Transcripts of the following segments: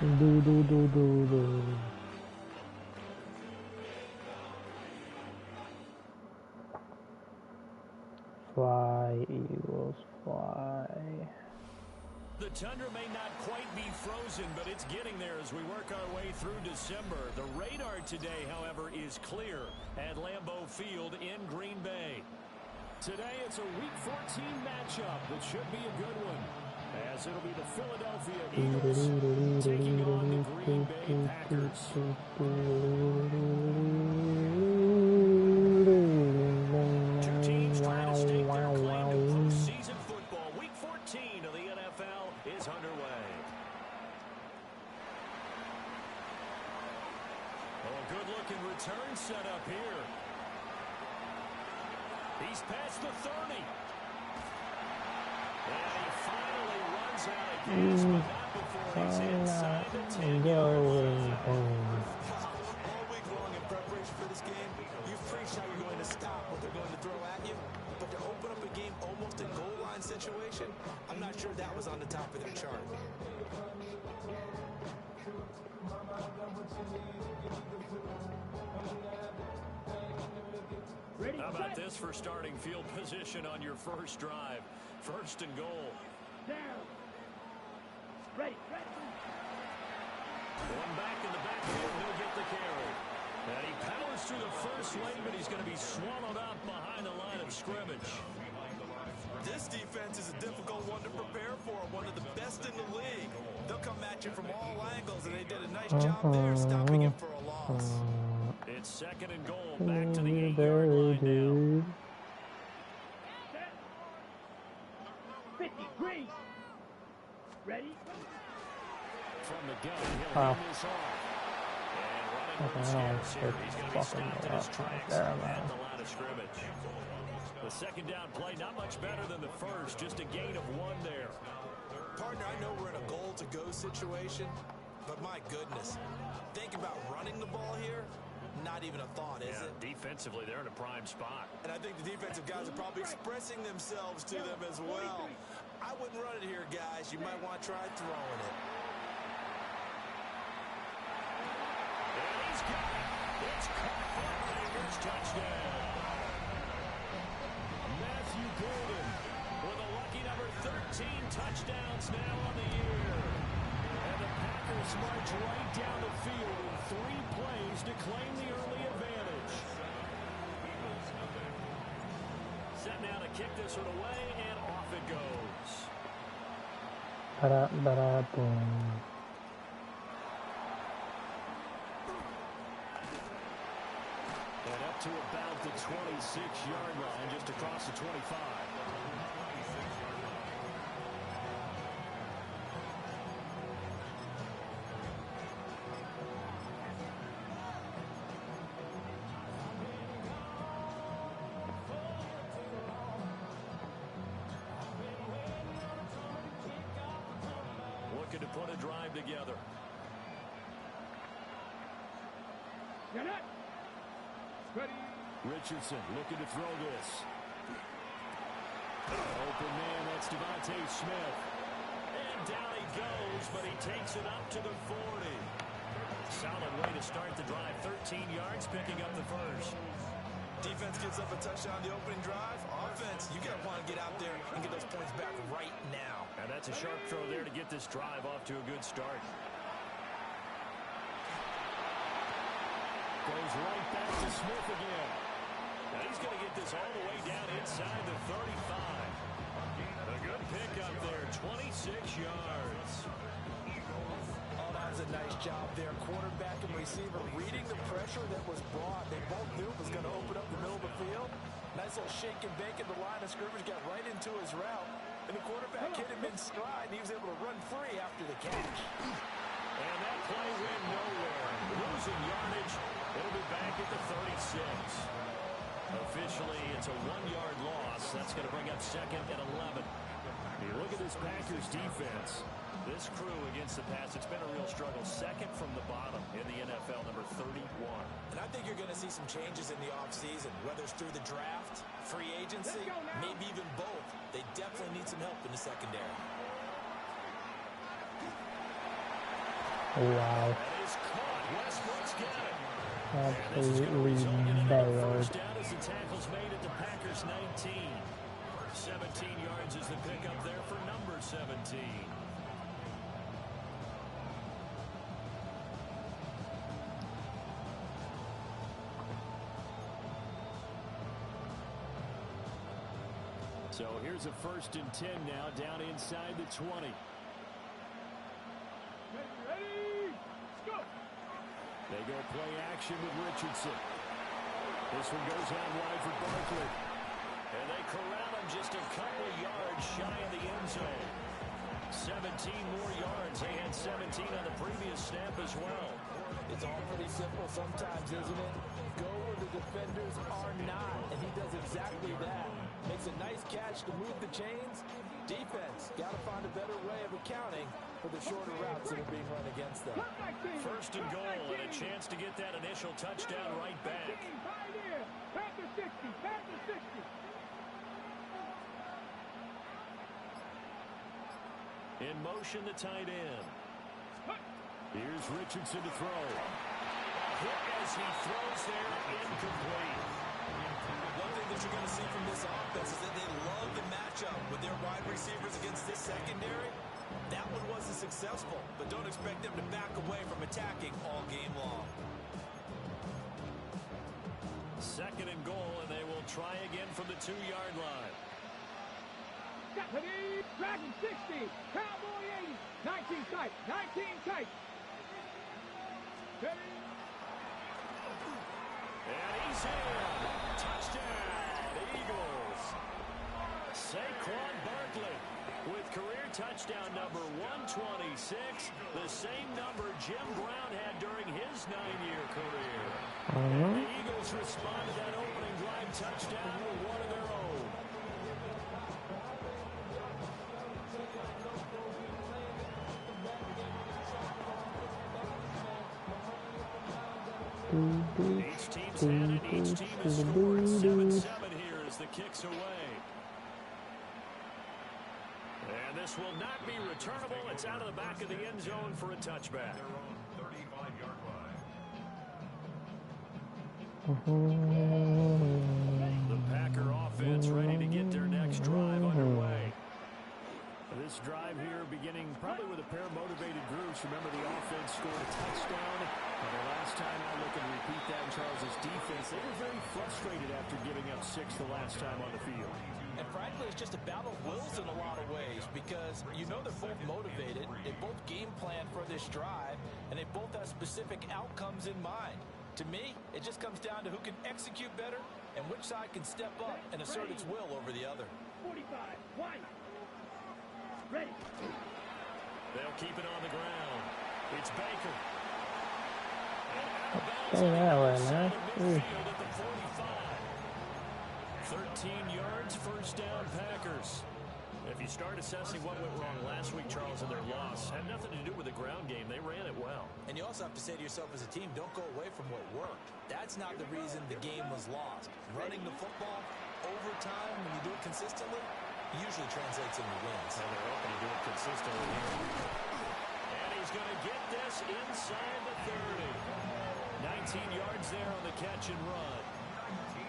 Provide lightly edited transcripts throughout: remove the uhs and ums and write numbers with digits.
Do. Fly, Eagles, fly. The tundra may not quite be frozen, but it's getting there as we work our way through December. The radar today, however, is clear at Lambeau Field in Green Bay. Today, it's a Week 14 matchup that should be a good one, as it'll be the Philadelphia Eagles taking on the Green Bay Packers. Two teams trying to stake their claim to postseason football. Week 14 of the NFL is underway. Oh, a good-looking return set up here. He's past the 30. And he finally runs out of gas, but not before he's inside the 10-yard line. All week long in preparation for this game, you've preached how you're going to stop what they're going to throw at you. But to open up a game almost a goal line situation, I'm not sure that was on the top of their chart. How about this for starting field position on your first drive? First and goal. Down. Ready. One back in the backfield, he'll get the carry. And he powers through the first lane, but he's going to be swallowed up behind the line of scrimmage. This defense is a difficult one to prepare for, one of the best in the league. They'll come at you from all angles, and they did a nice job there stopping him for a loss. It's second and goal, back to the 8-yard line now. 50, green. Ready? From the gun, he'll hand this off. And running with here. He's going to be stopped in his tracks at the line of scrimmage. The second down play, not much better than the first, just a gain of 1 there. Partner, I know we're in a goal-to-go situation, but my goodness, think about running the ball here. Not even a thought, is it? Defensively, they're in a prime spot. And I think the defensive guys are probably expressing themselves to them as well. I wouldn't run it here, guys. You might want to try throwing it. And he's got it. It's caught for a Packers touchdown. Matthew Golden with a lucky number 13 touchdowns now on the year. And the Packers march right down the field in 3 plays to claim the early advantage. Set now to kick this one away, and off it goes. Boom. And up to about the 26-yard line, just across the 25. Looking to put a drive together. Get it. Ready. Richardson looking to throw this. Open man, that's Devontae Smith. And down he goes, but he takes it up to the 40. Solid way to start the drive. 13 yards, picking up the first. Defense gives up a touchdown on the opening drive. Offense, you got to want to get out there and get those points back right now. And that's a sharp throw there to get this drive off to a good start. Goes right back to Smith again. Now he's going to get this all the way down inside the 35. A good pickup there, 26 yards. Oh, that was a nice job there. Quarterback and receiver reading the pressure that was brought. They both knew it was going to open up the middle of the field. Nice little shake and bake in the line of scrimmage, got right into his route. And the quarterback hit him in stride, and he was able to run free after the catch. And that play went nowhere. Losing yardage. It'll be back at the 36. Officially, it's a 1-yard loss. That's going to bring up second and 11. You look at this Packers defense. This crew against the pass, it's been a real struggle. Second from the bottom in the NFL, number 31. And I think you're going to see some changes in the offseason, whether it's through the draft, free agency, maybe even both. They definitely need some help in the secondary. Wow. That is caught. Westbrook's got it. Absolutely barreled. First down as the tackle's made at the Packers 19. 17 yards is the pickup there for number 17. So here's a 1st and 10 now, down inside the 20. Ready, go. They go play action with Richardson. This one goes out wide for Barkley. And they corral him just a couple of yards shy of the end zone. 17 more yards. They had 17 on the previous snap as well. It's all pretty simple sometimes, isn't it? Go where the defenders are not, and he does exactly that. Makes a nice catch to move the chains. Defense got to find a better way of accounting for the shorter routes that are being run against them. 1st and goal, and a chance to get that initial touchdown right back. Panther 60, Panther 60. In motion, the tight end. Here's Richardson to throw. Hit as he throws there, incomplete. One thing that you're going to see from this offense is that they love the matchup with their wide receivers against this secondary. That one wasn't successful, but don't expect them to back away from attacking all game long. 2nd and goal, and they will try again from the 2-yard line. Deputy, Dragon 60, Cowboy 80, 19 tight, 19 tight. Ready. And he's in. Touchdown, Eagles. Saquon Barkley with career touchdown number 126, the same number Jim Brown had during his 9-year career. And the Eagles respond to that opening drive touchdown with one of their own. Each team's had it. Each team has scored. 7-7 here as the kick's away. And this will not be returnable. It's out of the back of the end zone for a touchback. The Packer offense ready to get their next drive underway. This drive here beginning probably with a pair of motivated groups. Remember, the offense scored a touchdown. And the last time I look and repeat that in Charles' defense, they were very frustrated after giving up 6 the last time on the field. And frankly, it's just a battle of wills in a lot of ways because you know they're both motivated. They both game plan for this drive, and they both have specific outcomes in mind. To me, it just comes down to who can execute better and which side can step up and assert its will over the other. 45, one. Ready. They'll keep it on the ground. It's Baker. Stay that way, man. Midfield at the 45. 13 yards, 1st down Packers. If you start assessing what went wrong last week, Charles, in their loss, had nothing to do with the ground game. They ran it well. And you also have to say to yourself as a team, don't go away from what worked. That's not the reason the game was lost. Running the football over time, when you do it consistently, usually translates into wins. And they're open to do it consistently here. And he's going to get this inside the 30. 19 yards there on the catch and run.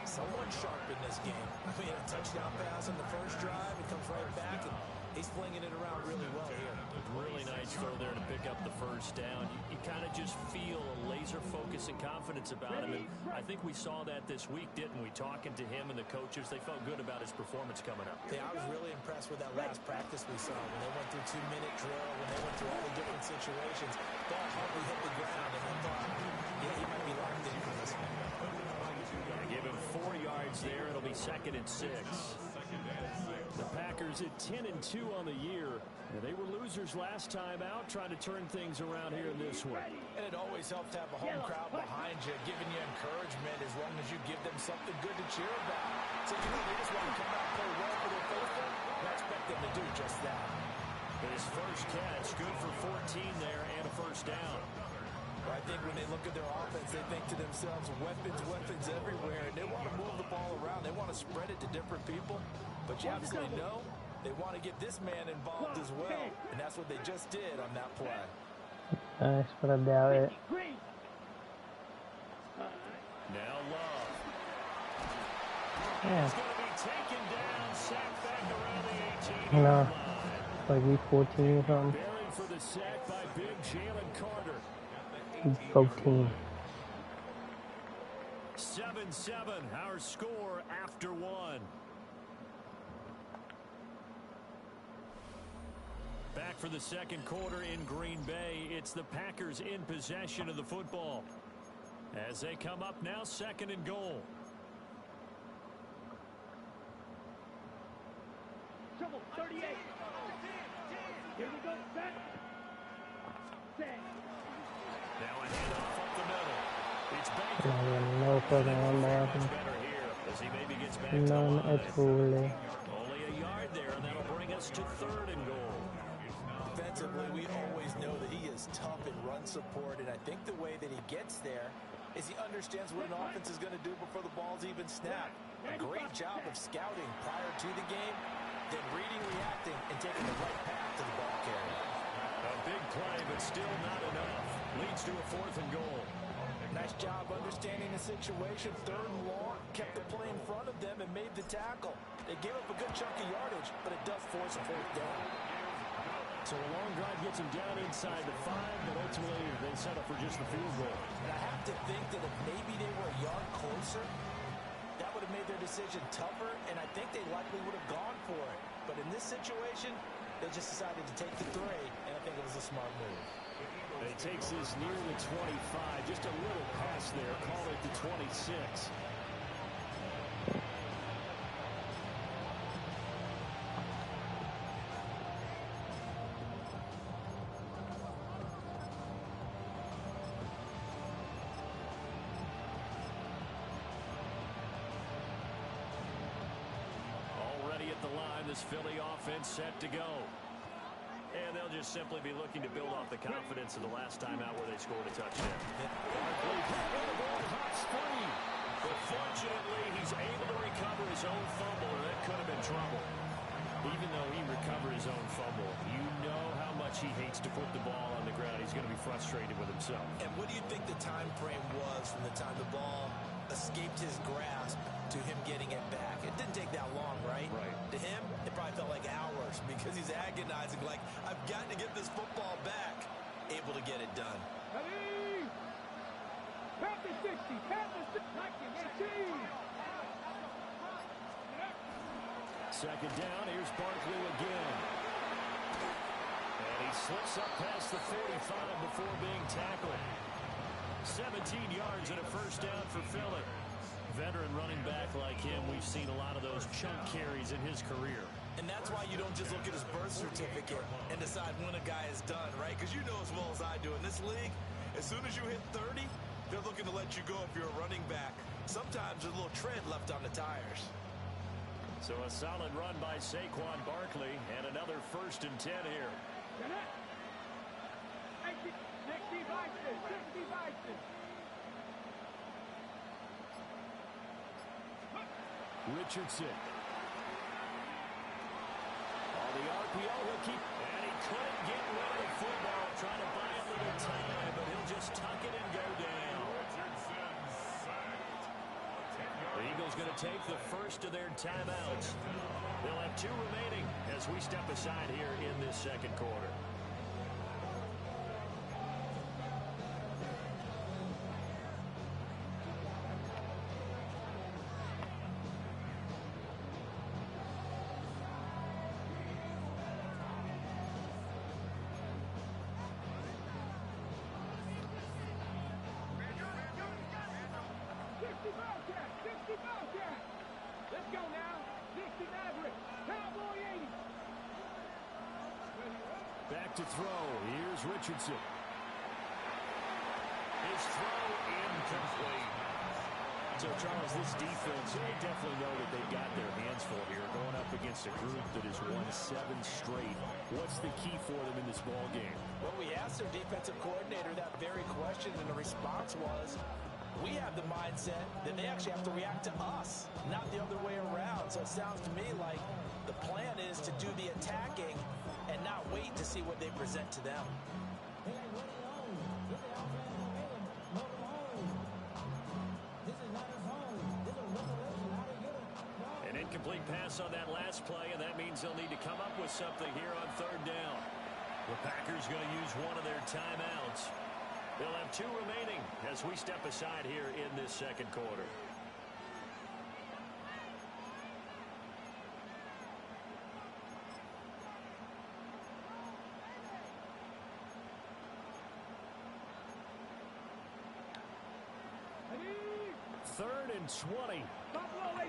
Someone sharp in this game. We had a touchdown pass on the first drive. It comes right back, and he's flinging it around really well here. Really nice throw there to pick up the 1st down. You kind of just feel a laser focus and confidence about him. And I think we saw that this week, didn't we? Talking to him and the coaches, they felt good about his performance coming up. Yeah, I was really impressed with that last practice we saw when they went through 2-minute drill, when they went through all the different situations. Ball hardly hit the ground, and I thought, yeah, he might be locked in for this one. Give him 4 yards there. It'll be 2nd and 6. The Packers at 10-2 on the year. They were losers last time out, trying to turn things around here in this one. And it always helps to have a home crowd behind you, giving you encouragement as long as you give them something good to cheer about. So you know they just want to come out and play well for their faithful. I expect them to do just that. His first catch, good for 14 there and a 1st down. I think when they look at their offense, they think to themselves, weapons, weapons everywhere, and they want to move the ball around. They want to spread it to different people, but you absolutely know they want to get this man involved as well, and that's what they just did on that play. Nice, but I doubt it. Green. Now Love. Yeah. He's going to be taken down, sacked back around the 18. No. Like week 14 or something. Buried for the sack by big Jalen Carter. Week 14. 7-7, our score after one. Back for the second quarter in Green Bay. It's the Packers in possession of the football. As they come up now, 2nd and goal. Trouble, 38. Here we go, set. Set. Now a handoff up the middle. It's Not Baker. even no fucking one more. Much better here as he maybe gets back to the None line. at all. Only a yard there, and that'll bring us to 3rd and goal. Defensively, we always know that he is tough in run support, and I think the way that he gets there is he understands what an offense is going to do before the ball's even snapped. A great job of scouting prior to the game, then reading, reacting, and taking the right path to the ball carrier. A big play, but still not enough. Leads to a 4th and goal. Nice job understanding the situation. 3rd and long, kept the play in front of them and made the tackle. They gave up a good chunk of yardage, but it does force a 4th down. So a long drive gets him down inside the 5, but ultimately they settle for just the field goal. And I have to think that if maybe they were a yard closer, that would have made their decision tougher, and I think they likely would have gone for it. But in this situation, they just decided to take the 3, and I think it was a smart move. He takes this near the 25, just a little pass there, call it the 26. Already at the line, this Philly offense set to go. And they'll just simply be looking to build off the confidence of the last time out where they scored a touchdown. Barkley got the ball, hops free. But fortunately, he's able to recover his own fumble, or that could have been trouble. Even though he recovered his own fumble, you know how much he hates to put the ball on the ground. He's going to be frustrated with himself. And what do you think the time frame was from the time the ball escaped his grasp to him getting it back? It didn't take that long, right? Right. To him, it probably felt like hours because he's agonizing, like, I've got to get this football back. Able to get it done. Ready? Panthers 60, Panthers 19, 18. Second down, here's Barkley again. And he slips up past the 45 before being tackled. 17 yards and a 1st down for Philly. Veteran running back like him, we've seen a lot of those chunk carries in his career. And that's why you don't just look at his birth certificate and decide when a guy is done, right? Because you know as well as I do, in this league, as soon as you hit 30, they're looking to let you go if you're a running back. Sometimes there's a little tread left on the tires. So a solid run by Saquon Barkley and another 1st and 10 here. Richardson. On the RPO, he'll keep, and he couldn't get rid of the football, trying to buy a little time, but he'll just tuck it and go down. The Eagles going to take the first of their timeouts. They'll have 2 remaining as we step aside here in this second quarter. Let's go now. 60 Maverick. Cowboy 80. Back to throw. Here's Richardson. His throw incomplete. So, Charles, this defense, they definitely know that they've got their hands full here, going up against a group that has won 7 straight. What's the key for them in this ball game? Well, we asked their defensive coordinator that very question, and the response was, we have the mindset that they actually have to react to us, not the other way around. So it sounds to me like the plan is to do the attacking and not wait to see what they present to them. incomplete pass on that last play, and that means they'll need to come up with something here on third down. The Packers going to use one of their timeouts. They'll have 2 remaining as we step aside here in this second quarter. Third and 20. Buffalo 18.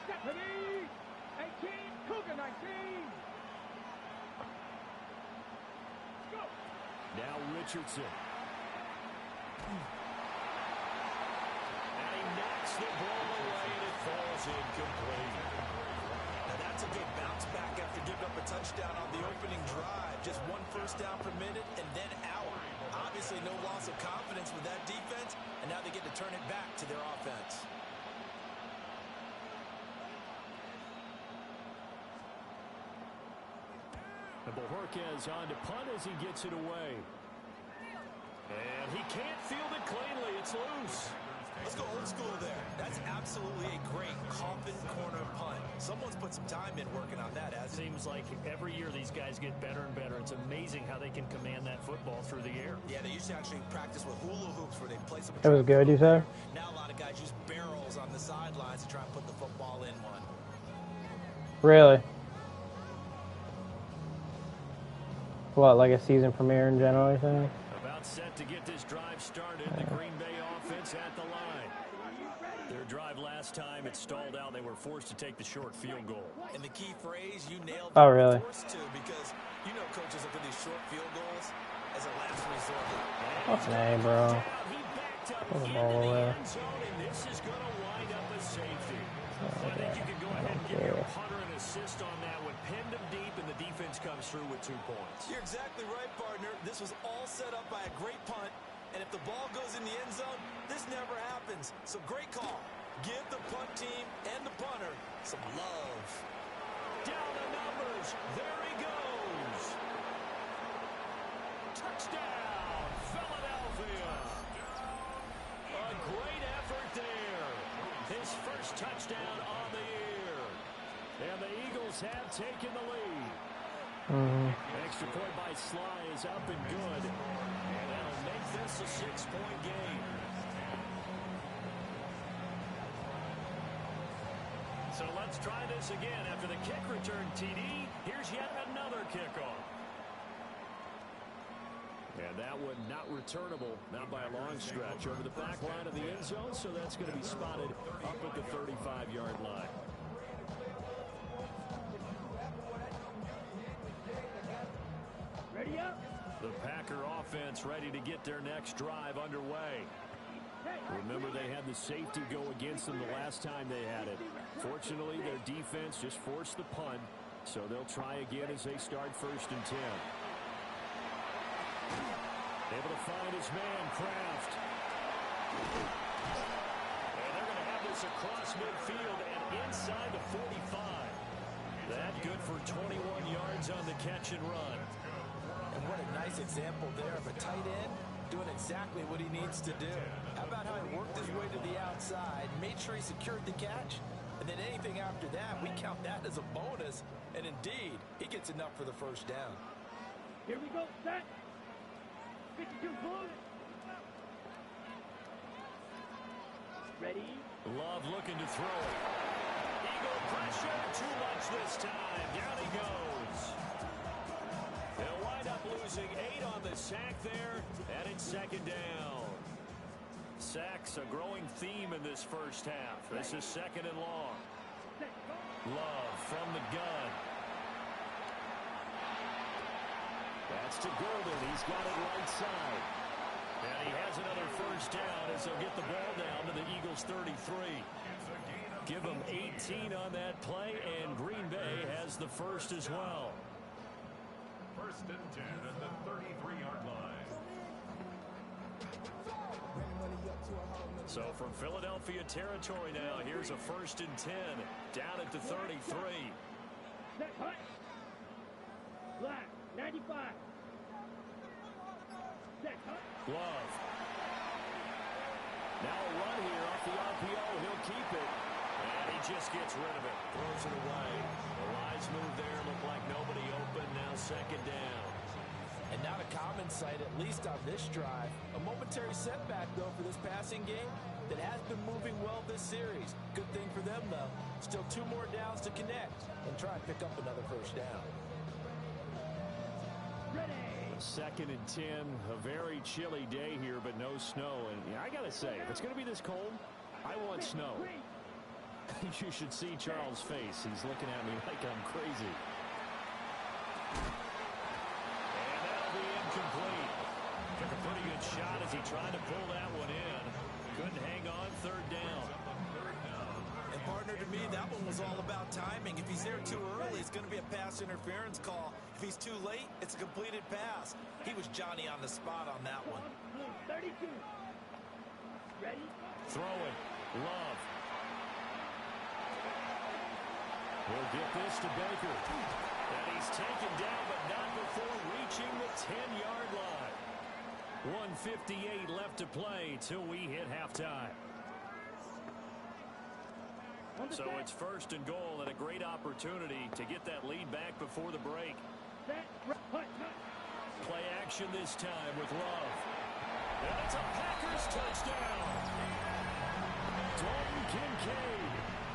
Stephanie 18. Cougar 19. Go. Now Richardson. And he knocks the ball away and it falls incomplete. Now that's a good bounce back after giving up a touchdown on the opening drive. Just 1 first down permitted and then out. Obviously no loss of confidence with that defense, and now they get to turn it back to their offense. And Bojorquez on to punt as he gets it away. And he can't field it cleanly. It's loose. Let's go old school there. That's absolutely a great coffin corner punt. Someone's put some time in working on that. As Seems like every year these guys get better and better. It's amazing how they can command that football through the air. Yeah, they used to actually practice with hula hoops where they place them. It was good, you said? Now a lot of guys use barrels on the sidelines to try and put the football in one. Really? What, like a season premiere in general, you think? About set to get this drive started. The Green Bay offense at the line. Their drive last time, it stalled out. They were forced to take the short field goal. And the key phrase, you nailed it. Oh, really? Forced to, because you know coaches look at these short field goals as a last resort. What's his name, bro? He backed up Pull the into ball the away. end zone, and this is going to wind up a safety. I think you can go ahead and give your punter an assist on that one. Pinned him deep, and the defense comes through with 2 points. You're exactly right, partner. This was all set up by a great punt, and if the ball goes in the end zone, this never happens. So great call. Give the punt team and the punter some love. Down the numbers. There he goes. Touchdown, Philadelphia. A great effort there. His first touchdown on the year. And the Eagles have taken the lead. Extra point by Sly is up and good. And that'll make this a 6-point game. So let's try this again. After the kick return TD, here's yet another kickoff. And that one not returnable, not by a long stretch, over the back line of the end zone, so that's going to be spotted up at the 35-yard line. Ready up. The Packer offense ready to get their next drive underway. Remember, they had the safety go against them the last time they had it. Fortunately, their defense just forced the punt, so they'll try again as they start 1st and 10. Able to find his man, Kraft. And they're going to have this across midfield and inside the 45. That good for 21 yards on the catch and run. And what a nice example there of a tight end doing exactly what he needs to do. How about how he worked his way to the outside, made sure he secured the catch, and then anything after that, we count that as a bonus. And indeed, he gets enough for the first down. Here we go. Set. 52 bullets. Ready. Love looking to throw it. Eagle pressure, too much this time. Down he goes. They'll wind up losing 8 on the sack there, and it's 2nd down. Sacks a growing theme in this first half. This is 2nd and long. Love from the gun. That's to Golden. He's got it right side. And he has another first down as they'll get the ball down to the Eagles' 33. Give them 18 on that play, and Green Bay has the first as well. 1st and 10 at the 33-yard line. So from Philadelphia territory now, here's a 1st and 10 down at the 33. Set. Hut. Black. 95. Set. Hut. Love. Now a run here off the RPO. He'll keep it. And he just gets rid of it. Throws it away. The wise move there. Looked like nobody open. Now second down. And not a common sight, at least on this drive. A momentary setback, though, for this passing game that has been moving well this series. Good thing for them, though. Still 2 more downs to connect and try and pick up another first down. Second and 10, a very chilly day here, but no snow. And yeah, I got to say, if it's going to be this cold, I want snow. You should see Charles' face. He's looking at me like I'm crazy. And that'll be incomplete. Took a pretty good shot as he tried to pull that one in. Couldn't hang on, third down. And partner, to me, that one was all about timing. If he's there too early, it's going to be a pass interference call. If he's too late, it's a completed pass. He was Johnny on the spot on that one. 32. Ready? Throwing. Love. We'll get this to Baker. And he's taken down, but not before reaching the 10-yard line. 1:58 left to play till we hit halftime. So it's first and goal and a great opportunity to get that lead back before the break. Play action this time with Love. And it's a Packers touchdown. Dalton Kincaid,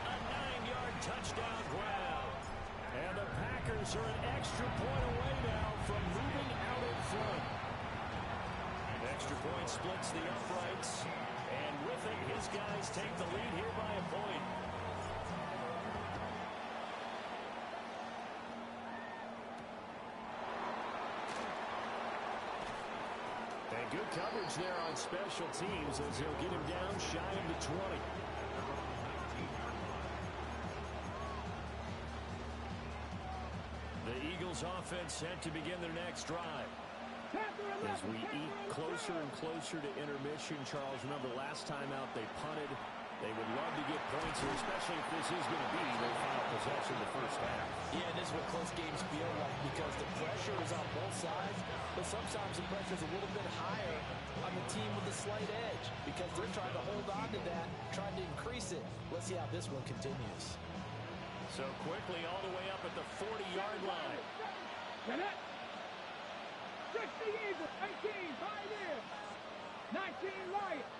a 9-yard touchdown grab. And the Packers are an extra point away now from moving out in front. Extra point splits the uprights. And with it, his guys take the lead here by a point. And good coverage there on special teams as he'll get him down shy of the 20. The Eagles offense set to begin their next drive. As we eat closer and closer to intermission, Charles, remember last time out they punted. They would love to get points here, especially if this is going to be their final possession the first half. Yeah, and this is what close games feel like because the pressure is on both sides, but sometimes the pressure is a little bit higher on the team with a slight edge because they're trying to hold on to that, trying to increase it. Let's see how this one continues. So quickly all the way up at the 40-yard line. 60 Eagles, 18 Pioneers, 19 Lions,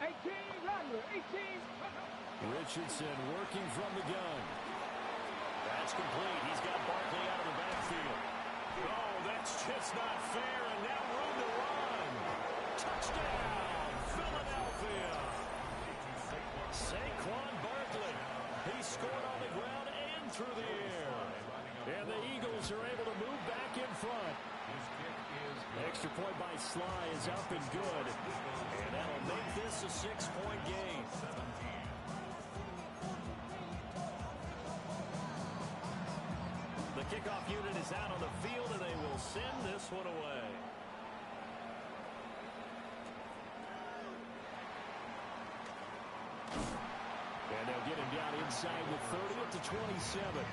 18 Rattler, 18. Richardson working from the gun. That's complete. He's got Barkley out of the backfield. Oh, that's just not fair, and now room to run. Touchdown, Philadelphia. Saquon Barkley. He scored on the ground and through the air. And the Eagles are able to move back in front. Extra point by Sly is up and good. And that'll make this a 6-point game. The kickoff unit is out on the field, and they will send this one away. And they'll get him down inside the 30 at the 27.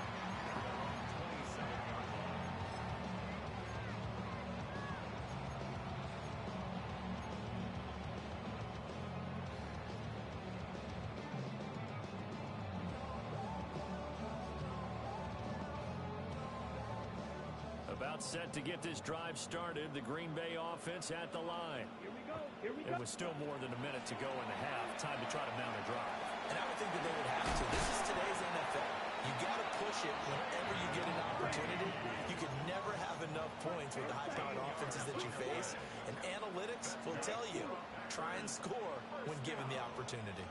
About set to get this drive started. The Green Bay offense at the line. Here we go, here we go. It was still more than a minute to go in the half. Time to try to mount a drive. And I would think that they would have to. This is today's NFL. You got to push it whenever you get an opportunity. You can never have enough points with the high-powered offenses that you face. And analytics will tell you, try and score when given the opportunity.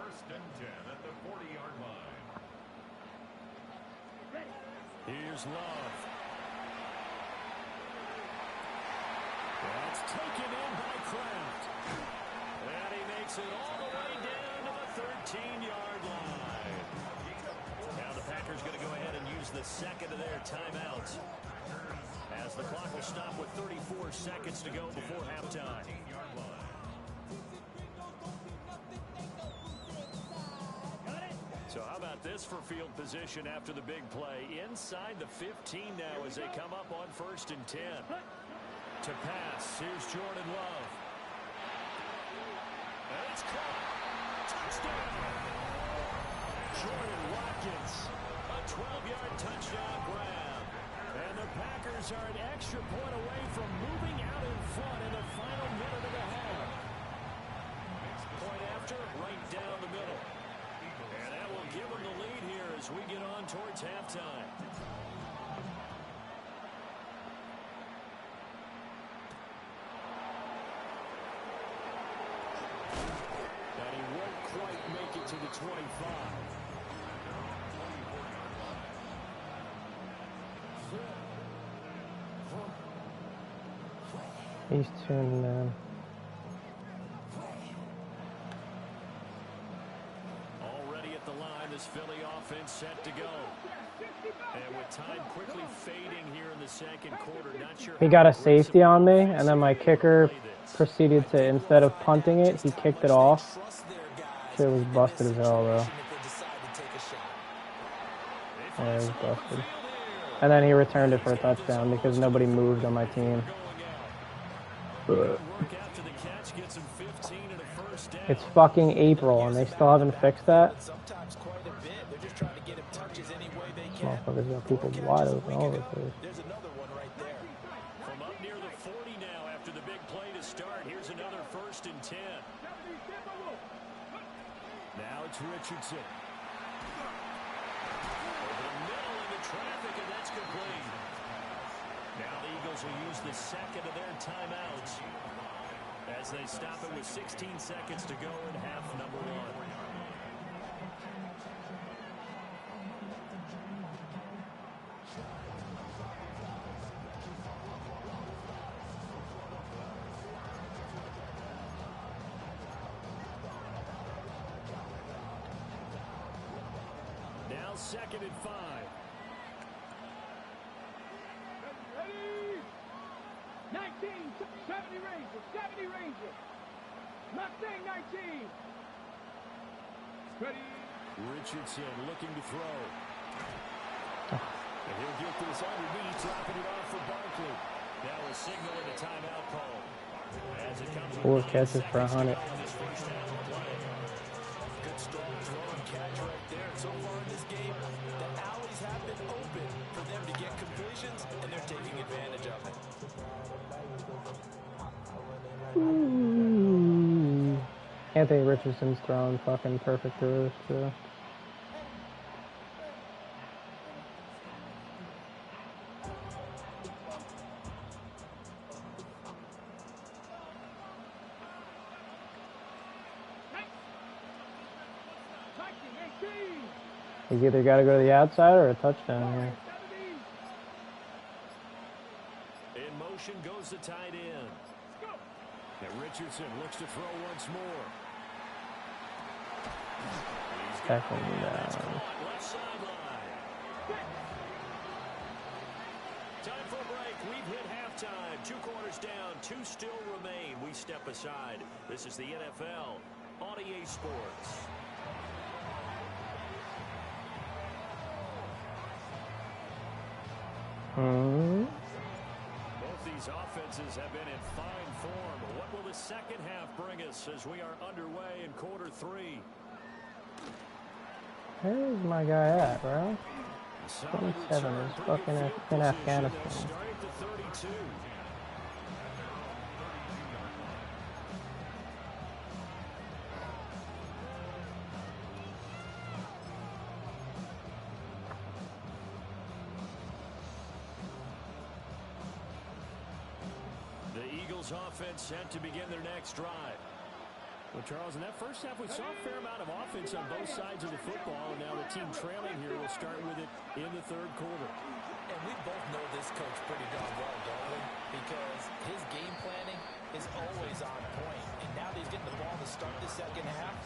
First and 10 at the 40-yard line. Here's Love. That's taken in by Kraft. And he makes it all the way down to the 13-yard line. Now the Packers going to go ahead and use the second of their timeouts, as the clock will stop with 34 seconds to go before halftime. So how about this for field position after the big play? Inside the 15 now as they come up on first and 10. To pass, here's Jordan Love. touchdown. Jordan Watkins, a 12-yard touchdown grab. And the Packers are an extra point away from moving out in front in the final minute of the half. Point after, right down the middle. And that will give them the lead here as we get on towards halftime. And he won't quite make it to the 25. He's tuning in. Already at the line, this Philly offense set to go. And with time quickly fading here in the second quarter, not sure. He got a safety on me, and then my kicker proceeded to, instead of punting it, he kicked it off. Shit was busted as hell, though. Yeah, it was busted. And then he returned it for a touchdown because nobody moved on my team. It's fucking April, and they still haven't fixed that? Motherfuckers got people wide open all over the place. There's another one right there. From up near the 40 now after the big play to start. Here's another 1st and 10. Now it's Richardson. Over the middle into traffic, and that's complete. Now the Eagles will use the second of their timeouts as they stop it with 16 seconds to go in half number 1. Now 2nd and 5. Ready? 19, 70 Rangers, 70 Rangers. Mustang 19. Ready? Richardson looking to throw. And he'll get this underneath, dropping it off for Barkley. Now a signal in the timeout call. As it comes 4 catches for 100. Good strong throw and catch right there. So far in this game, the alleys have been open for them to get completions, and they're taking advantage of it. Anthony Richardson's throwing fucking perfect throws, too. He's either got to go to the outside or a touchdown here. In motion goes the tight end. And Richardson looks to throw once more. Second down. Left sideline. Time for a break. We've hit halftime. 2 quarters down. 2 still remain. We step aside. This is the NFL on EA Sports. Both these offenses have been in fine form. What will the second half bring us as we are underway in quarter 3? Where's my guy at, bro? 27 is fucking in Afghanistan. Start at the 32. The Eagles offense set to begin their next drive. Well, Charles, in that first half, we saw a fair amount of offense on both sides of the football, and now the team trailing here will start with it in the 3rd quarter. And we both know this coach pretty darn well, don't we? Because his game planning is always on point. And now that he's getting the ball to start the second half,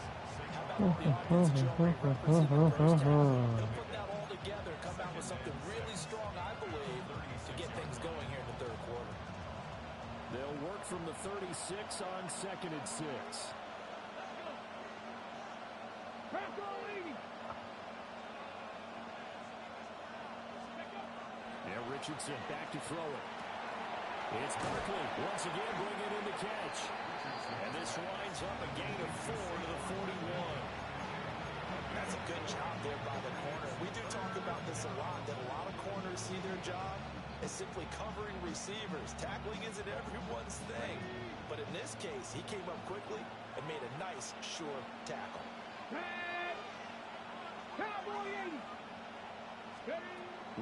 how about all the offensive showing represent the first half? They'll put that all together, come out with something really strong, I believe, to get things going here in the 3rd quarter. They'll work from the 36 on 2nd and 6. Now Richardson back to throw it. It's Barkley once again bringing in the catch. And this winds up a gain of 4 to the 41. simply covering receivers. Tackling isn't everyone's thing. But in this case, he came up quickly and made a nice, sure tackle. Cowboy 80.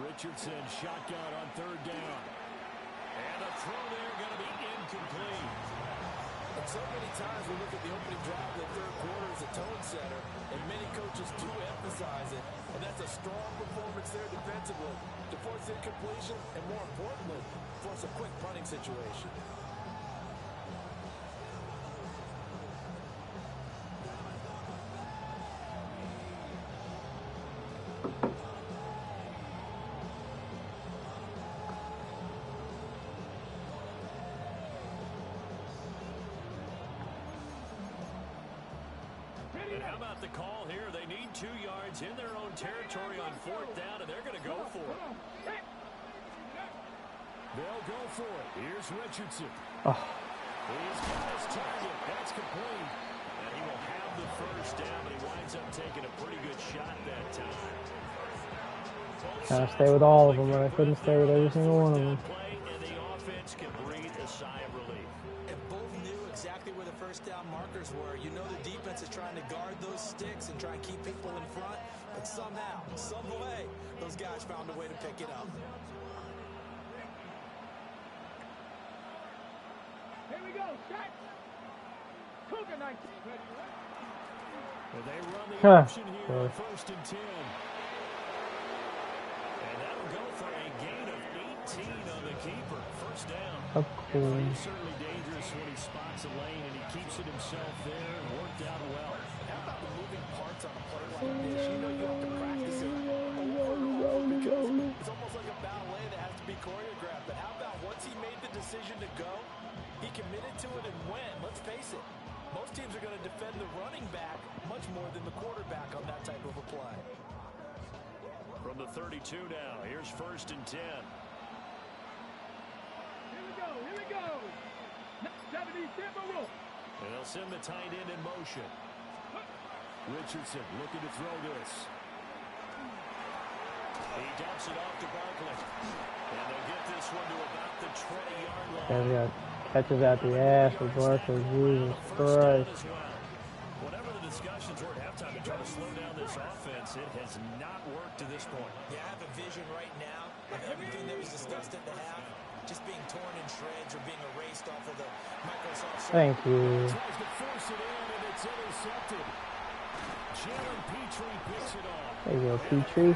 Richardson shotgun on third down. And a throw there going to be incomplete. And so many times we look at the opening drive of the third quarter as a tone setter, and many coaches do emphasize it, and that's a strong performance there defensively to force incompletion and, more importantly, force a quick punting situation. And how about the call here? They need 2 yards in their own territory on fourth down, and they're going to go for it. They'll go for it. Here's Richardson. Oh. He's got his target. That's complete. And he will have the first down, but he winds up taking a pretty good shot that time. Trying to stay with all of them, but I couldn't stay with every single one of them. And the offense can breathe a sigh of relief. And both knew exactly where the first down markers were. You know the defense is trying to guard those sticks and try and keep people in front, but somehow, some way, those guys found a way to pick it up. Here we go. Set. Cougar 19. And they run the Huh. option here on first and 10. And that'll go for a gain of 18 on the keeper. First down. Oh, cool. He's certainly dangerous when he spots a lane, and he keeps it himself there and worked out well. How about the moving parts on a play like this? You know you have to practice it over and over because it's almost like a ballet that has to be choreographed. But how about once he made the decision to go, he committed to it and went. Let's face it, most teams are going to defend the running back much more than the quarterback on that type of a play. From the 32 now, here's first and 10. Here we go. Here we go. 70 Timberwolves. And they'll send the tight end in motion. Richardson looking to throw this. He dumps it off to Barkley. And they'll get this one to about the 20-yard line. There we go. Catches out the ass with Barkley. Jesus Christ. Whatever the discussions were at halftime to try to slow down this offense, it has not worked to this point. Yeah, I have a vision right now of everything that was discussed at the half just being torn in shreds or being erased off of the Microsoft Surface. Thank you. Tries to force it in, and it's intercepted. Jalen Petrie picks it off. There you go, Petrie.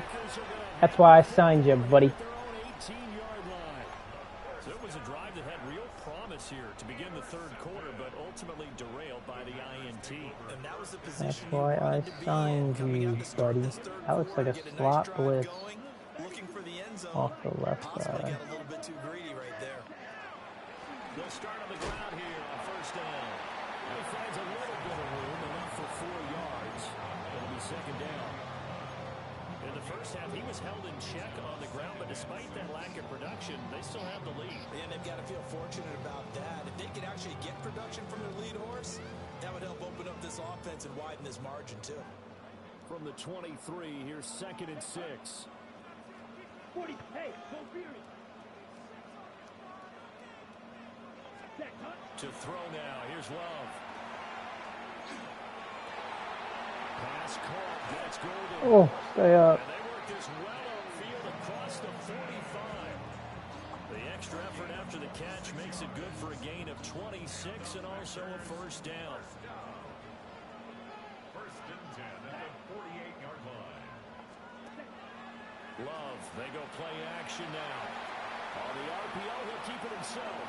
That's why I signed you, buddy. Their own 18-yard line. So it was a drive that had real promise here to begin the third quarter, but ultimately derailed by the INT. And that was the That's position why I signed you, buddy. That looks like a slot blitz looking for the end zone. off the left Possibly side. got a little bit too greedy right there. They'll start on the ground here on first down. And he finds a little bit of room, enough for 4 yards. It'll be second down. In the first half, he was held in check on the ground, but despite that lack of production, they still have the lead. And they've got to feel fortunate about that. If they could actually get production from their lead horse, that would help open up this offense and widen this margin too. From the 23, here's second and 6. 40. Hey, go Fury. Set. Hunt. To throw now, here's Love. Pass caught, gets Golden. Oh, stay up. And they work this well upfield across the 45. The extra effort after the catch makes it good for a gain of 26 and also a first down. First and 10 at the 48-yard line. Love, they go play action now. On the RPO, he'll keep it himself.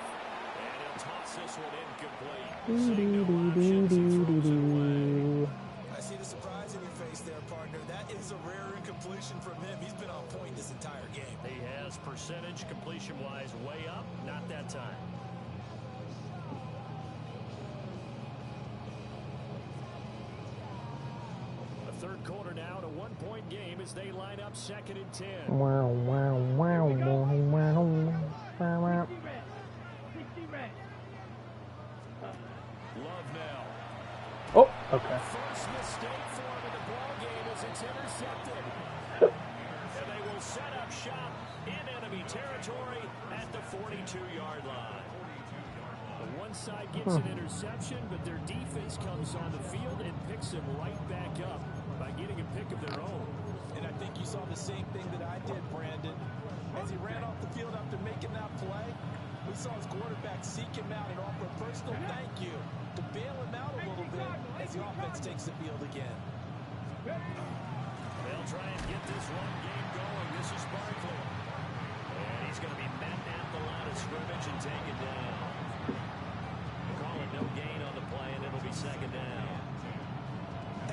And he'll toss this one incomplete. Saying no options, he throws it away. I see the surprise in your face there, partner. That is a rare incompletion from him. He's been on point this entire game. He has percentage completion-wise way up, not that time. A third quarter now to 1-point game as they line up second and 10. Wow, wow, wow, wow, wow, wow. 60 red. 60 red. Love now. Oh, okay. First mistake for him in the ball game as it's intercepted. And they will set up shop in enemy territory at the 42-yard line. One side gets an interception, but their defense comes on the field and picks him right back up by getting a pick of their own. And I think you saw the same thing that I did, Brandon. As he ran off the field after making that play, we saw his quarterback seek him out and offer a personal thank you to bail him out a little bit as the offense takes the field again. They'll try and get this run game going. This is Barkley. And he's going to be met at the line of scrimmage and taken down. Call it no gain on the play, and it'll be second down.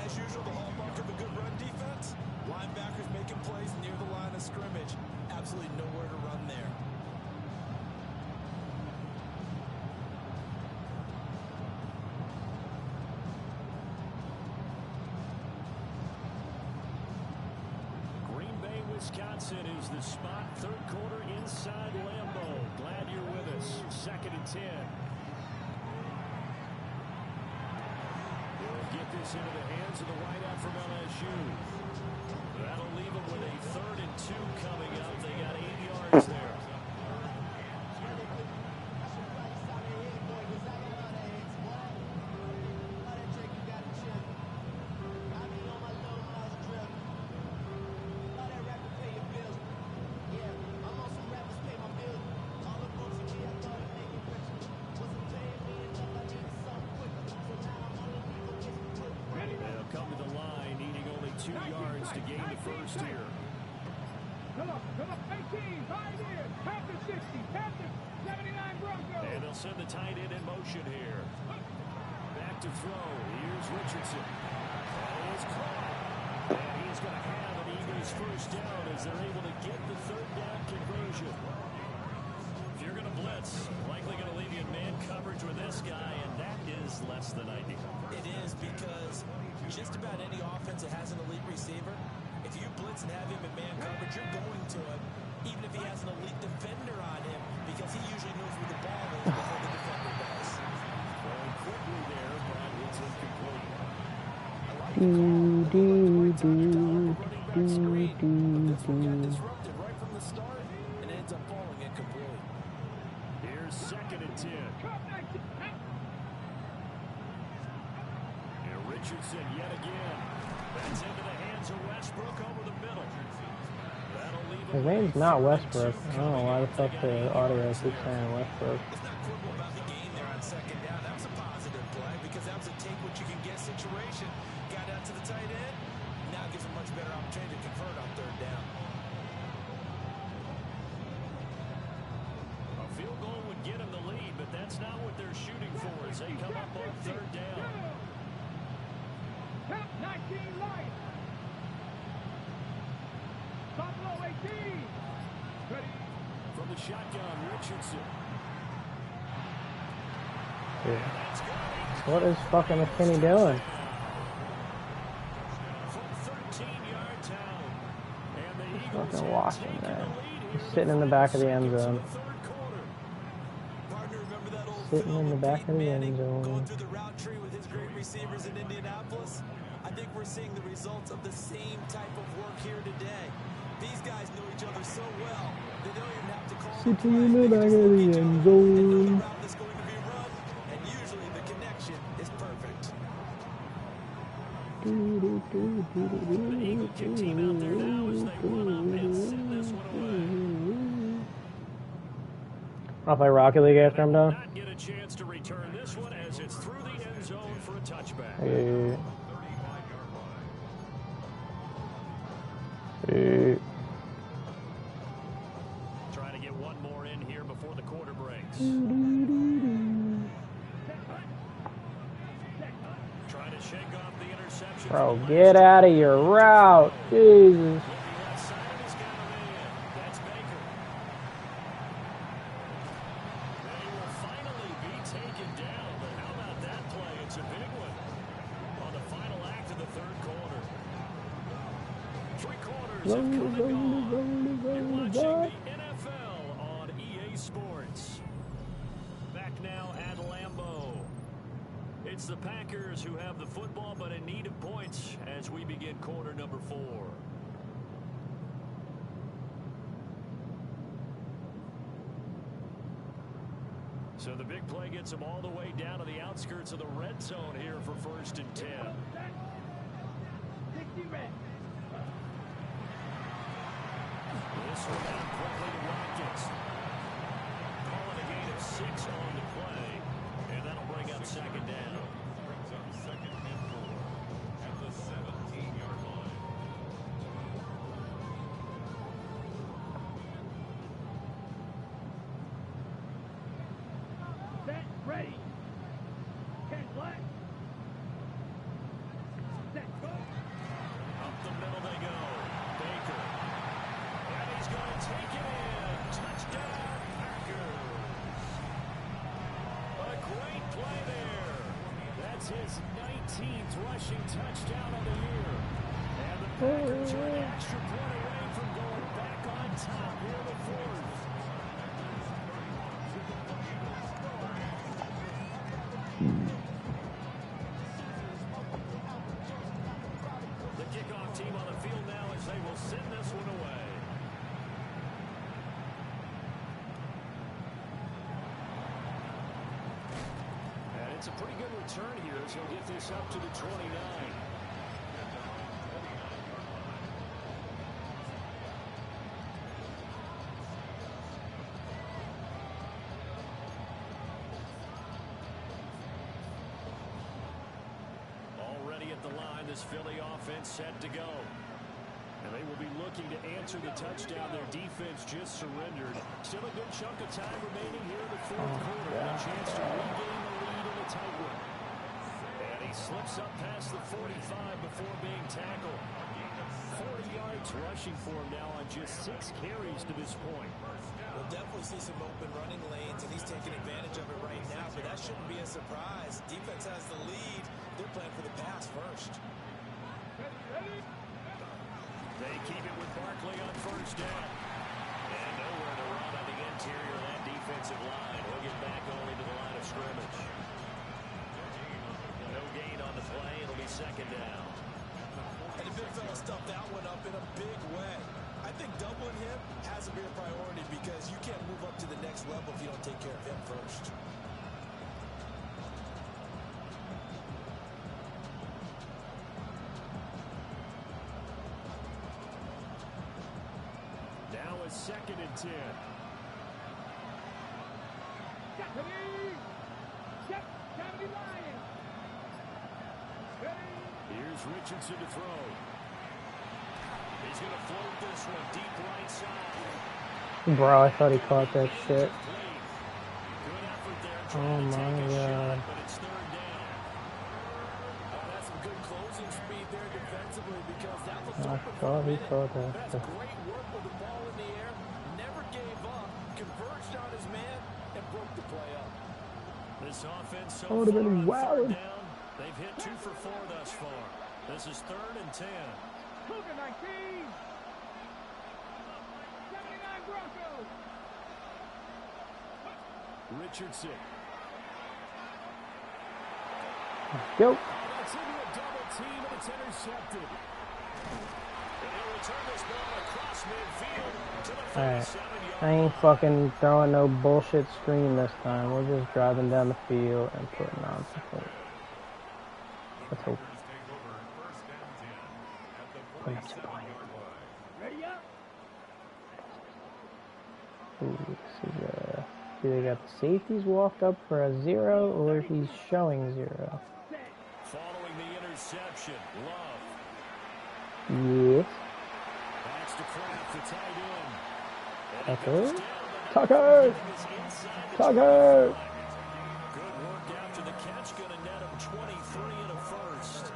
As usual, the hallmark of a good run defense, linebackers making plays near the line of scrimmage. Absolutely nowhere to run there. Green Bay, Wisconsin is the spot. Third quarter inside Lambeau. Glad you're with us. 2nd and 10. Get this into the hands of the wideout from LSU. That'll leave them with a 3rd and 2 coming up. They got 8 yards there. To gain the first here. Come on, 18, 5 in, half the 60, half the 79 Broncos. And they'll send the tight end in motion here. Back to throw. Here's Richardson. That is caught. And he's going to have an Eagles first down as they're able to get the 3rd down conversion. If you're going to blitz, likely going to leave you in man coverage with this guy, and that is less than ideal. It is, because just about any offense that has an elite receiver, if you blitz and have him in man coverage, you're going to him, even if he has an elite defender on him, because he usually knows where the ball is before the defender does. Going quickly there, but it's incomplete. I like the call. It looked like running back screen, but this one got disrupted right from the start, and it ends up falling incomplete. Here's 2nd and 10. Richardson yet again. That's into the hands of Westbrook over the middle. That'll leave His name's not Westbrook. I don't know why the fuck the audio keeps saying Westbrook. It's not quibble about the game there on 2nd down. That was a positive play because that was a take what you can get situation. Got out to the tight end. Now gives a much better opportunity to convert on 3rd down. A field goal would get him the lead, but that's not what they're shooting for as they come up on 3rd down. Top 19 light. Buffalo 18. Ready. From the shotgun, Richardson. Yeah. What is fucking McKinney doing? From 13-yard town. And the Eagles Fucking have watching taken that. the lead He's here. sitting in the back of the end zone. Partner, remember that old Sitting film in the of back Peyton of the end Manning zone. going through the route tree with his great receivers in Indianapolis? I think we're seeing the results of the same type of work here today. These guys know each other so well, they don't even have to call the Sitting in play. the They back just of look the each end other and know the zone. route that's going to be run, and usually the connection is perfect. The Eagle kick team out there now as they run up and send this one away. I'll play Rocket League after I'm done. Not get a chance to return this one as it's through the end zone for a touchback. Hey. Hey. Trying to get one more in here before the quarter breaks. Trying to shake off the interception. Bro, get out of your route. Jesus. The left side has got him in. That's Baker. They will finally be taken down, but how about that play? It's a big one on the final act of the 3rd quarter. 3 quarters have come and gone. You're watching the NFL on EA Sports. Back now at Lambeau. It's the Packers who have the football, but in need of points as we begin quarter number 4. play gets them all the way down to the outskirts of the red zone here for 1st and 10. 60 red. This one down quickly to Watkins. Calling a gain of 6 on the play, and that'll bring up 2nd down. Brings up 2nd and 4 at the 17-yard line. Set, ready. Ken Black. Set, go. Up the middle they go. Baker. And he's going to take it in. Touchdown, Packers. A great play there. That's his 19th rushing touchdown of the year. And the Packers are an extra point away from going back on top here in the 4th. The kickoff team on the field now as they will send this one away. And it's a pretty good return here as he'll get this up to the 29. Already at the line, this Philly offense set to go. And they will be looking to answer the touchdown their defense just surrendered. Still a good chunk of time remaining here in the 4th quarter. And a chance to regain the lead in a tight one. And he slips up past the 45 before being tackled. 40 yards rushing for him now on just 6 carries to this point. We'll definitely see some open running lanes, and he's taking advantage of it right now, but that shouldn't be a surprise. Defense has the lead. They're playing for the pass first. They keep it with Barkley on 1st down. And nowhere to run on the interior of that defensive line. He'll get back only to the line of scrimmage. No gain on the play. It'll be 2nd down. And the big fella stuffed that one up in a big way. I think doubling him has to be a priority because you can't move up to the next level if you don't take care of him first. Now it's 2nd and 10. Deputy! Check, Deputy Lion! Ready? Here's Richardson to throw. He's going to float this one deep right side. Bro, I thought he caught that shit. Good effort there. Oh Trying to my take a God. shot, but it's 3rd down. Oh, that's some good closing speed there defensively because that was I open for thought a he minute. caught that That's shit. great work with the ball in the air. Never gave up. Converged on his man and broke the play up. This offense so I would've far been on 3rd wowed. down, they've hit 2 for 4 thus far. This is 3rd and 10. Cougar 19! 79 Broncos! Richardson. Go. That's into a double team, and it's intercepted. And he'll return this ball across midfield to the Alright. 47-yard I ain't fucking throwing no bullshit screen this time. We're just driving down the field and putting on support. Let's hope. Packers take over 1st and 10 at the Put up 47-yard line. Ready up! Ooh, this is either got the safeties walked up for a 0 or he's showing 0. Set! Following the interception, Love. Yes. That's to Kraft, the tight end. Tucker. Tucker. Tucker. Good work after the catch. Going to net him 23 and a first.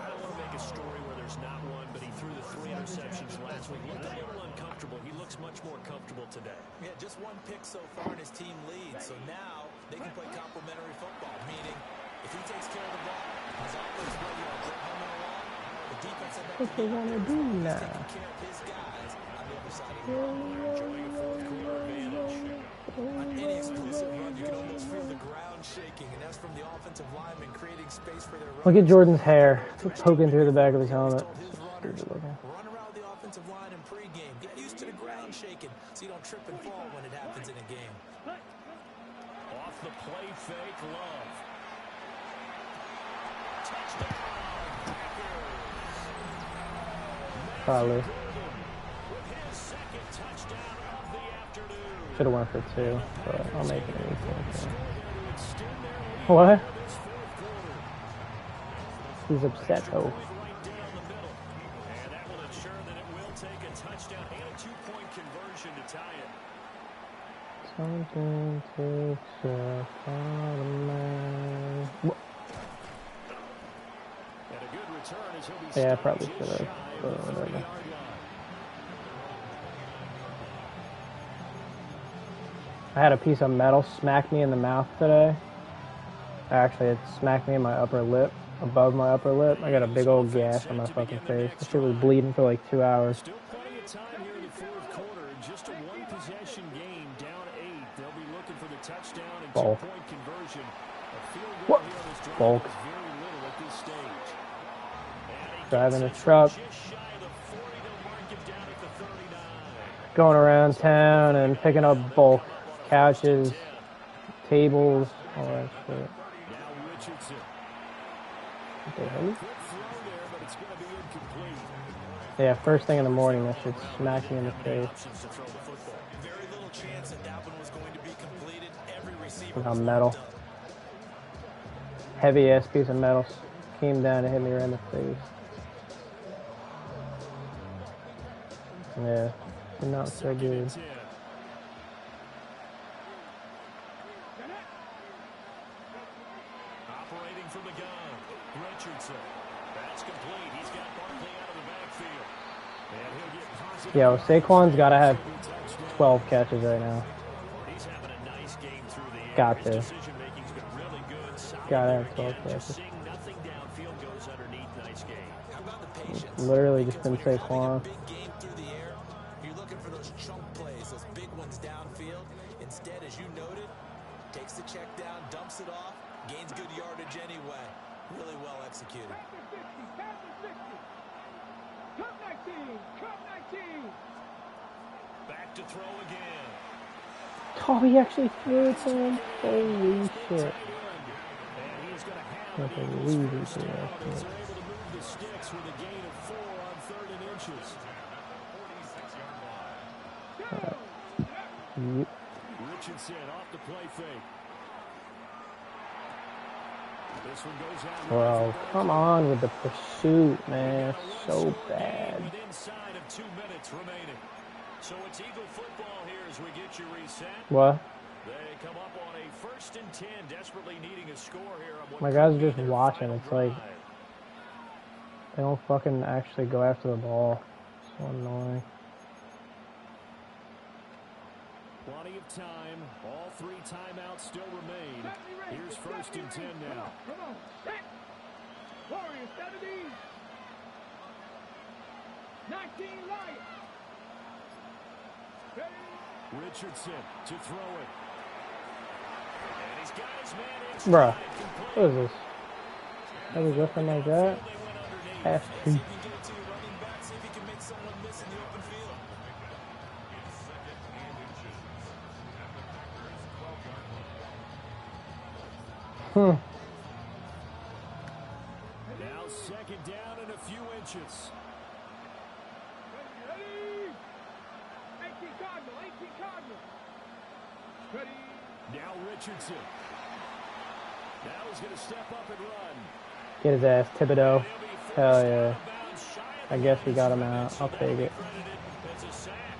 I don't want to make a story where there's not one, but he threw the 3 interceptions last week. Looked a little uncomfortable. He looks much more comfortable today. Yeah, just 1 pick so far and his team leads. So now they can play complementary football, meaning if he takes care of the ball, his offense will they're humming along. The defense have What they wanna do now? taking care of his guys on the other side of the They're enjoying a 4th quarter advantage. On any explosive run, you can almost feel the ground shaking, and that's from the offensive lineman creating space for their Look at runners. Jordan's hair poking through the back of his helmet. Told his runners, run around the offensive line in pregame. Get used to the ground shaking so you don't trip and fall when it happens in a game. off the play fake. Love. Touchdown, Packers. Probably. With his second touchdown of the afternoon. Should have went for 2, but I'll make it an easy. Extend their lead What? into this fourth quarter. He's upset though. Right down the middle. And that will ensure that it will take a touchdown and a 2-point conversion to tie it. Something takes a man. And a good return as he'll be Yeah, I stopped probably just should have, shy but of the whatever. 30-yard line. I had a piece of metal smack me in the mouth today. Actually, it smacked me in my upper lip, above my upper lip. I got a big old gash on my fucking face. This shit was bleeding for like 2 hours. Still plenty of time here in the fourth quarter. Just a one-possession game, down 8. They'll be looking for the touchdown and Bulk. 2-point conversion. A field goal What? here on this drive Bulk. is very little at this stage. And he Driving gets a it truck. just shy of the 40. They'll mark him down at the 39. Going around town and picking up bulk. Couches, tables, all that shit. Now Richardson. What the hell? Good throw there, but it's going to be incomplete. Yeah, first thing in the morning, that shit smacked me in the face. Options to throw the football. Very little chance that that one was going to be completed. Every receiver Somehow was metal. lined up. Heavy ass piece of metal came down and hit me right in the face. Yeah, not so good. 10. Operating from the gun, Richardson. That's complete. He's got Barkley out of the backfield. And he'll get positive. Yo, Saquon's got to have 12 catches right now. He's having a nice game through the air. Got His to. decision-making's been really good. Solid Gotta there have 12 again. Just catches. seeing nothing downfield goes underneath. Nice game. How about the patience? Literally just been Because when you're Saquon. having a big game through the air, you're looking for those chunk plays, those big ones downfield. Instead, as you noted, takes the check down, dumps it off, gains good yardage anyway. Really well executed. Panther 60, Panther 60. Cup 19, Cup 19. Back to throw again. Oh, he actually threw it to him. Holy shit. And he's going to have Can't an believe he Eagles threw first that down shit. as they're able to move the sticks with a gain of 4 on 3rd and inches. 46-yard line. Yep. Richardson off the play fake. This one goes out. Bro, come on with the pursuit, man. So bad. With inside of 2 minutes remaining. So it's Eagle football here as we get you reset. What? They come up on a 1st and 10, desperately needing a score here. On what My could guys are be just their watching. final It's like drive. they don't fucking actually go after the ball. So annoying. Plenty of time. All 3 timeouts still remain. Here's 1st and 10 now. Come on, set. Warriors 70. 19 Lions. Ready? Richardson to throw it. And he's got his man inside. Bruh, Complete. what is this? Are we lifting like that? They went underneath. Half See two. if you can get it to your running back. See if you can make someone miss in the open field. Now 2nd down and a few inches. Ready? 18 Cardinal, 18 Cardinal. Ready? Now Richardson. Now he's going to step up and run. Get his ass, Thibodeau. He'll be forced Hell out yeah. of bounds shy of I the guess we line. got him out. I'll take it. Credited as a sack.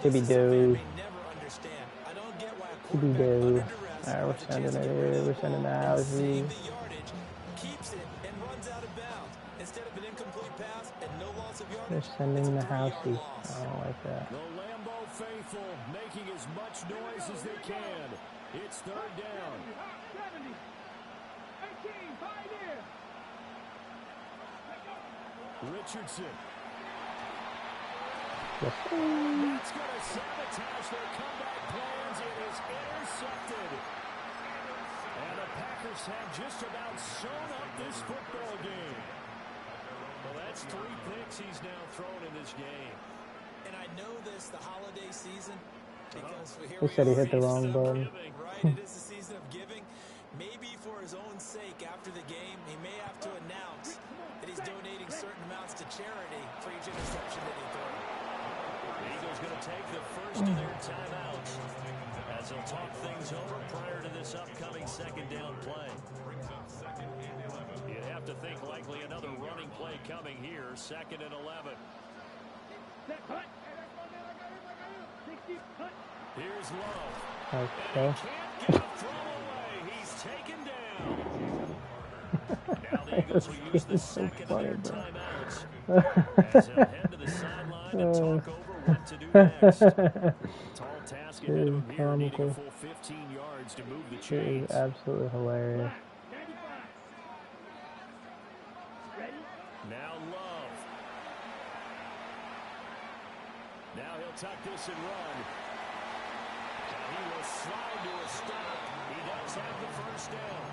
Tippy This is a fan do. may never understand. I don't get why a Tippy quarterback do. under duress Alright, we're gets a chance sending to it get rid here. of We're the sending the ball and house. save the yardage, keeps it, and runs out of bounds. Instead of an incomplete pass and no loss of They're yardage, sending the it's a 3-yard housey. loss. I don't like that. The Lambeau faithful making as much noise as they can. It's 3rd down. 70. 18, 5 in. Richardson. Yes. That's going to sabotage their comeback plans. It is intercepted. And the Packers have just about sewn up this football game. Well, that's 3 picks he's now thrown in this game. And I know this, the holiday season, Because here He we said he are. hit the wrong button. Right, it is the season of giving. Maybe for his own sake, after the game, he may have to announce that he's donating certain amounts to charity for each interception that he throws. The Eagles going to take the first of their timeouts as they'll talk things over prior to this upcoming second down play. You'd have to think likely another running play coming here, 2nd and 11. Here's Love. Okay. Can't get a throw away. He's taken down. Now the Eagles will use the second of their timeouts as they'll head to the sideline and talk over what to do next. Tall task ahead of him here, needing a full 15 yards to move the It chains. is absolutely hilarious. Now Love. Now he'll tuck this and run. And he will slide to a stop. He does have the first down.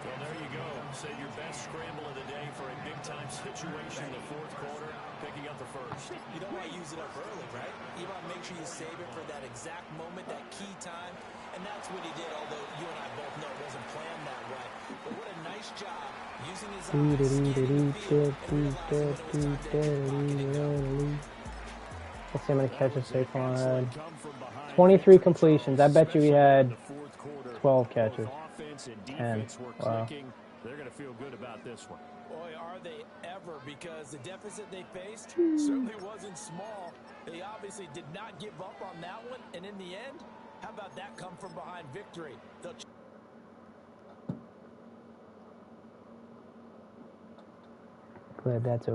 Well, there you go. Save your best scramble of the day for a big-time situation in the 4th quarter, picking up the first. You don't want to use it up early, right? You want to make sure you save it for that exact moment, that key time. And that's what he did, although you and I both know it wasn't planned that way. But what a nice job using his eyes, scanning the field, and realizing when it was time to hit the pocket and go. Let's see how many catches Saquon had. 23 completions. I bet you he had 12 catches. 10. Wow. They're going to feel good about this one. Boy, are they ever, because the deficit they faced certainly wasn't small. They obviously did not give up on that one, and in the end, how about that come from behind victory? Glad that's over.